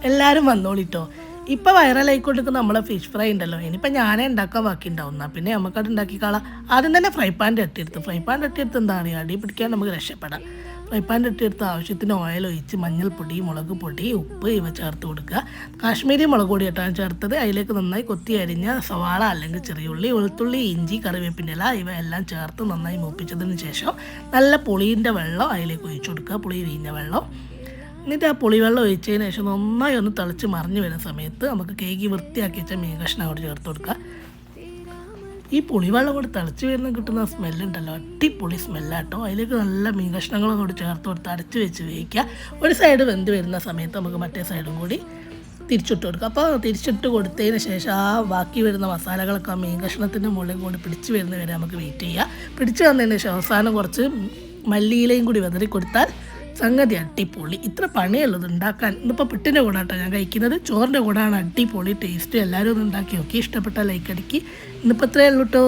എല്ലാവരും വന്നോളിട്ടോ. ഇപ്പോൾ വൈറലായിക്കൊണ്ടിരിക്കുന്ന നമ്മളെ ഫിഷ് ഫ്രൈ ഉണ്ടല്ലോ, ഇനിയിപ്പോൾ ഞാനേ ഉണ്ടാക്കാൻ ബാക്കി ഉണ്ടാവുന്ന, പിന്നെ നമുക്കത് ഉണ്ടാക്കിക്കളാം. ആദ്യം തന്നെ ഫ്രൈ പാൻ തട്ടിയെടുത്ത് എന്താണ് അടി പിടിക്കാൻ നമുക്ക് രക്ഷപ്പെടാം. ഫ്രൈ പാൻ തട്ടിയെടുത്ത് ആവശ്യത്തിന് ഓയിൽ ഒഴിച്ച് മഞ്ഞൾപ്പൊടി, മുളക് പൊടി, ഉപ്പ് ഇവ ചേർത്ത് കൊടുക്കുക. കാശ്മീരി മുളക് പൊടി ഇട്ടാണ് ചേർത്തത്. അതിലേക്ക് നന്നായി കൊത്തി അരിഞ്ഞ സവാള അല്ലെങ്കിൽ ചെറിയുള്ളി, വെളുത്തുള്ളി, ഇഞ്ചി, കറിവേപ്പിൻ്റെ ഇല ഇവ എല്ലാം ചേർത്ത് നന്നായി മൂപ്പിച്ചതിന് ശേഷം നല്ല പുളീൻ്റെ വെള്ളം അതിലേക്ക് ഒഴിച്ചു കൊടുക്കുക, പുളി വീഞ്ഞ വെള്ളം. എന്നിട്ട് ആ പുളിവെള്ളം ഒഴിച്ചതിന് ശേഷം നന്നായി ഒന്ന് തിളച്ച് മറിഞ്ഞ് വരുന്ന സമയത്ത് നമുക്ക് കേക്ക് വൃത്തിയാക്കി വെച്ച മീൻ കഷ്ണം അവിടെ ചേർത്ത് കൊടുക്കുക. ഈ പുളിവെള്ളം കൂടി തിളച്ച് വരുന്ന കിട്ടുന്ന സ്മെല്ലുണ്ടല്ലോ, അടിപൊളി സ്മെല്ലാട്ടോ. അതിലേക്ക് നല്ല മീൻ കഷ്ണങ്ങളും കൂടി ചേർത്ത് കൊടുത്ത് അടച്ച് വെച്ച് വേവിക്കുക. ഒരു സൈഡ് വെന്ത് വരുന്ന സമയത്ത് നമുക്ക് മറ്റേ സൈഡും കൂടി തിരിച്ചിട്ട് കൊടുക്കുക. അപ്പോൾ തിരിച്ചിട്ട് കൊടുത്തതിന് ശേഷം ആ ബാക്കി വരുന്ന മസാലകളൊക്കെ ആ മീൻ കഷ്ണത്തിൻ്റെ മുകളിൽ കൂടി പിടിച്ച് വരുന്ന വരെ നമുക്ക് വെയിറ്റ് ചെയ്യുക. പിടിച്ച് വന്നതിന് ശേഷം അവസാനം കുറച്ച് മല്ലിയിലയും കൂടി വെതറി കൊടുത്താൽ സംഗതി അടിപൊളി. ഇത്ര പണിയുള്ളത് ഉണ്ടാക്കാൻ. ഇന്നിപ്പോൾ പുട്ടിൻ്റെ കൂടാട്ടോ ഞാൻ കഴിക്കുന്നത്, ചോറിൻ്റെ കൂടാണ് അടിപൊളി ടേസ്റ്റ്. എല്ലാവരും ഒന്ന് ഉണ്ടാക്കി നോക്കി, ഇഷ്ടപ്പെട്ട ലൈക്ക് അടിക്കി. ഇന്നിപ്പോൾ ഇത്രയേ ഉള്ളൂ കേട്ടോ.